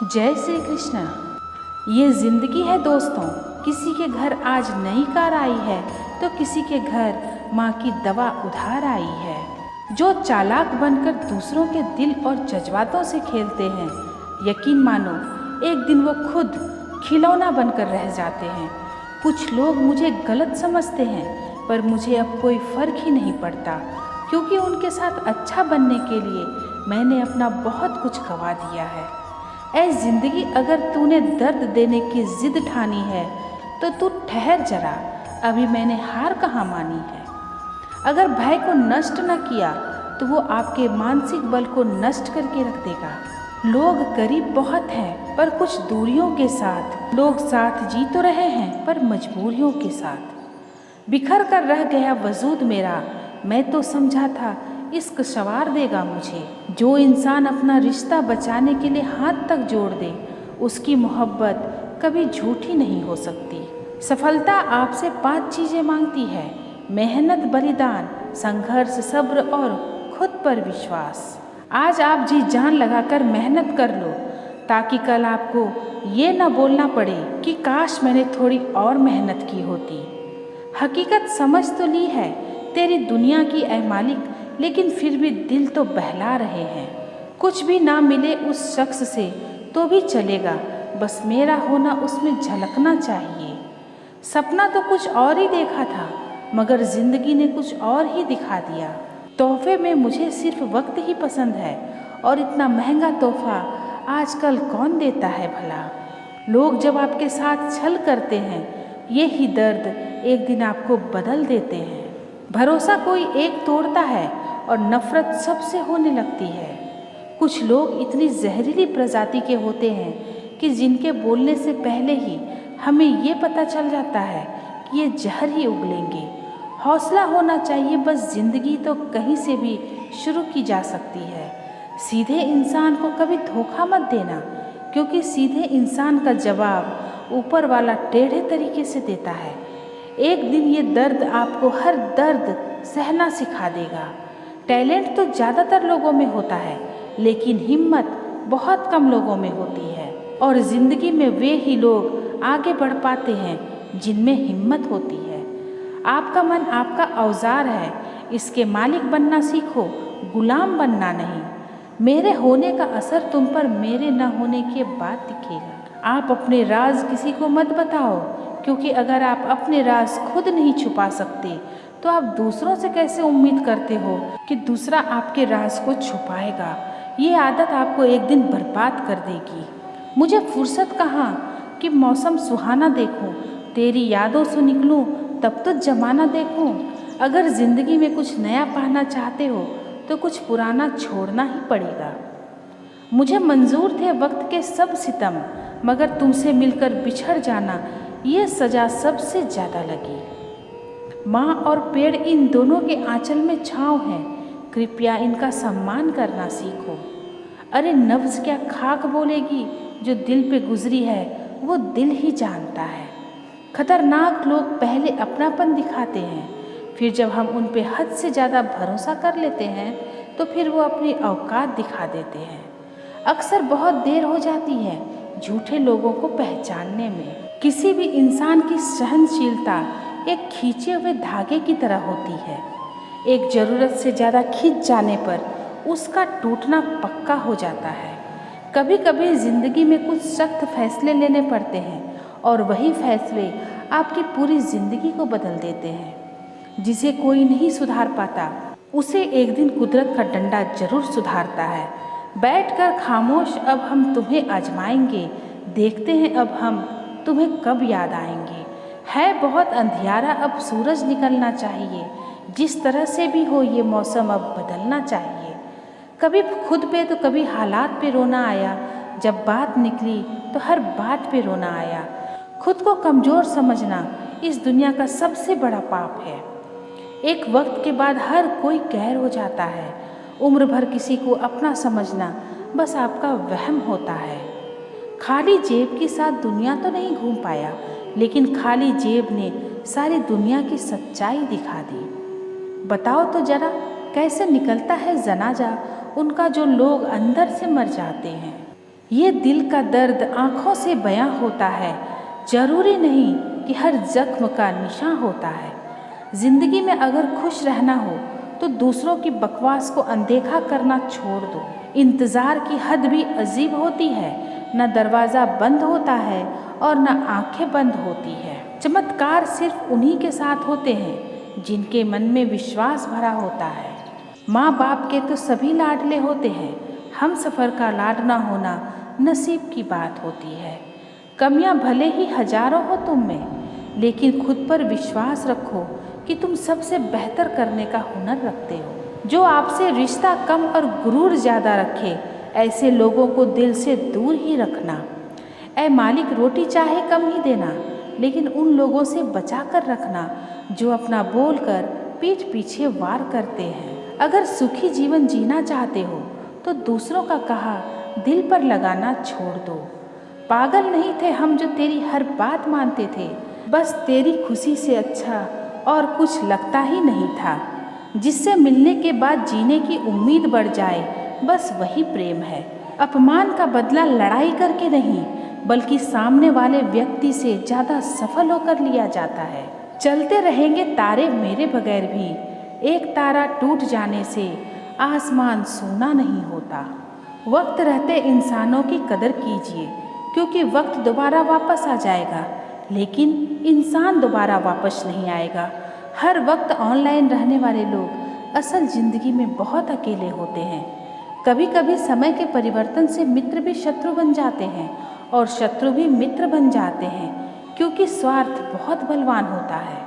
जय श्री कृष्ण। ये जिंदगी है दोस्तों, किसी के घर आज नई कार आई है तो किसी के घर माँ की दवा उधार आई है। जो चालाक बनकर दूसरों के दिल और जज्बातों से खेलते हैं, यकीन मानो एक दिन वो खुद खिलौना बनकर रह जाते हैं। कुछ लोग मुझे गलत समझते हैं, पर मुझे अब कोई फ़र्क ही नहीं पड़ता, क्योंकि उनके साथ अच्छा बनने के लिए मैंने अपना बहुत कुछ गंवा दिया है। ऐ ज़िंदगी, अगर तूने दर्द देने की ज़िद ठानी है तो तू ठहर जरा, अभी मैंने हार कहाँ मानी है। अगर भय को नष्ट न किया तो वो आपके मानसिक बल को नष्ट करके रख देगा। लोग करीब बहुत हैं पर कुछ दूरियों के साथ, लोग साथ जी तो रहे हैं पर मजबूरियों के साथ। बिखर कर रह गया वजूद मेरा, मैं तो समझा था इश्क संवार देगा मुझे। जो इंसान अपना रिश्ता बचाने के लिए हाथ तक जोड़ दे, उसकी मोहब्बत कभी झूठी नहीं हो सकती। सफलता आपसे 5 चीज़ें मांगती है: मेहनत, बलिदान, संघर्ष, सब्र और खुद पर विश्वास। आज आप जी जान लगाकर मेहनत कर लो, ताकि कल आपको ये न बोलना पड़े कि काश मैंने थोड़ी और मेहनत की होती। हकीकत समझ तो ली है तेरी दुनिया की ऐ मालिक, लेकिन फिर भी दिल तो बहला रहे हैं। कुछ भी ना मिले उस शख्स से तो भी चलेगा, बस मेरा होना उसमें झलकना चाहिए। सपना तो कुछ और ही देखा था, मगर ज़िंदगी ने कुछ और ही दिखा दिया। तोहफे में मुझे सिर्फ वक्त ही पसंद है, और इतना महंगा तोहफा आजकल कौन देता है भला। लोग जब आपके साथ छल करते हैं, ये ही दर्द एक दिन आपको बदल देते हैं। भरोसा कोई एक तोड़ता है और नफ़रत सबसे होने लगती है। कुछ लोग इतनी जहरीली प्रजाति के होते हैं कि जिनके बोलने से पहले ही हमें ये पता चल जाता है कि ये जहर ही उगलेंगे। हौसला होना चाहिए, बस ज़िंदगी तो कहीं से भी शुरू की जा सकती है। सीधे इंसान को कभी धोखा मत देना, क्योंकि सीधे इंसान का जवाब ऊपर वाला टेढ़े तरीके से देता है। एक दिन ये दर्द आपको हर दर्द सहना सिखा देगा। टैलेंट तो ज़्यादातर लोगों में होता है, लेकिन हिम्मत बहुत कम लोगों में होती है। और ज़िंदगी में वे ही लोग आगे बढ़ पाते हैं जिनमें हिम्मत होती है। आपका मन आपका औजार है, इसके मालिक बनना सीखो, गुलाम बनना नहीं। मेरे होने का असर तुम पर मेरे न होने के बाद दिखेगा। आप अपने राज किसी को मत बताओ, क्योंकि अगर आप अपने राज खुद नहीं छुपा सकते तो आप दूसरों से कैसे उम्मीद करते हो कि दूसरा आपके राज को छुपाएगा। ये आदत आपको एक दिन बर्बाद कर देगी। मुझे फुर्सत कहाँ कि मौसम सुहाना देखूं, तेरी यादों से निकलूं, तब तो जमाना देखूं। अगर ज़िंदगी में कुछ नया पाना चाहते हो तो कुछ पुराना छोड़ना ही पड़ेगा। मुझे मंजूर थे वक्त के सब सितम, मगर तुमसे मिलकर बिछड़ जाना ये सज़ा सबसे ज़्यादा लगी। माँ और पेड़ इन दोनों के आंचल में छाँव है, कृपया इनका सम्मान करना सीखो। अरे नब्ज़ क्या खाक बोलेगी, जो दिल पे गुजरी है वो दिल ही जानता है। खतरनाक लोग पहले अपनापन दिखाते हैं, फिर जब हम उन पे हद से ज़्यादा भरोसा कर लेते हैं तो फिर वो अपनी औकात दिखा देते हैं। अक्सर बहुत देर हो जाती है झूठे लोगों को पहचानने में। किसी भी इंसान की सहनशीलता एक खींचे हुए धागे की तरह होती है। एक ज़रूरत से ज़्यादा खींच जाने पर उसका टूटना पक्का हो जाता है। कभी कभी ज़िंदगी में कुछ सख्त फैसले लेने पड़ते हैं, और वही फैसले आपकी पूरी ज़िंदगी को बदल देते हैं। जिसे कोई नहीं सुधार पाता, उसे एक दिन कुदरत का डंडा जरूर सुधारता है। बैठकर खामोश अब हम तुम्हें आजमाएंगे, देखते हैं अब हम तुम्हें कब याद आएंगे। है बहुत अंधियारा, अब सूरज निकलना चाहिए। जिस तरह से भी हो ये मौसम अब बदलना चाहिए। कभी खुद पे तो कभी हालात पे रोना आया, जब बात निकली तो हर बात पे रोना आया। खुद को कमज़ोर समझना इस दुनिया का सबसे बड़ा पाप है। एक वक्त के बाद हर कोई गैर हो जाता है। उम्र भर किसी को अपना समझना बस आपका वहम होता है। खाली जेब के साथ दुनिया तो नहीं घूम पाया, लेकिन खाली जेब ने सारी दुनिया की सच्चाई दिखा दी। बताओ तो जरा, कैसे निकलता है जनाजा उनका जो लोग अंदर से मर जाते हैं। ये दिल का दर्द आँखों से बयां होता है, जरूरी नहीं कि हर जख्म का निशान होता है। जिंदगी में अगर खुश रहना हो तो दूसरों की बकवास को अनदेखा करना छोड़ दो। इंतज़ार की हद भी अजीब होती है, न दरवाज़ा बंद होता है और न आंखें बंद होती है। चमत्कार सिर्फ उन्हीं के साथ होते हैं जिनके मन में विश्वास भरा होता है। माँ बाप के तो सभी लाडले होते हैं, हम सफ़र का लाड ना होना नसीब की बात होती है। कमियाँ भले ही हजारों हो तुम में, लेकिन खुद पर विश्वास रखो कि तुम सबसे बेहतर करने का हुनर रखते हो। जो आपसे रिश्ता कम और गुरूर ज़्यादा रखे, ऐसे लोगों को दिल से दूर ही रखना। ऐ मालिक, रोटी चाहे कम ही देना, लेकिन उन लोगों से बचा कर रखना जो अपना बोलकर पीठ पीछे वार करते हैं। अगर सुखी जीवन जीना चाहते हो तो दूसरों का कहा दिल पर लगाना छोड़ दो। पागल नहीं थे हम जो तेरी हर बात मानते थे, बस तेरी खुशी से अच्छा और कुछ लगता ही नहीं था। जिससे मिलने के बाद जीने की उम्मीद बढ़ जाए, बस वही प्रेम है। अपमान का बदला लड़ाई करके नहीं, बल्कि सामने वाले व्यक्ति से ज़्यादा सफल होकर लिया जाता है। चलते रहेंगे तारे मेरे बगैर भी, एक तारा टूट जाने से आसमान सोना नहीं होता। वक्त रहते इंसानों की कदर कीजिए, क्योंकि वक्त दोबारा वापस आ जाएगा, लेकिन इंसान दोबारा वापस नहीं आएगा। हर वक्त ऑनलाइन रहने वाले लोग असल ज़िंदगी में बहुत अकेले होते हैं। कभी कभी समय के परिवर्तन से मित्र भी शत्रु बन जाते हैं और शत्रु भी मित्र बन जाते हैं, क्योंकि स्वार्थ बहुत बलवान होता है।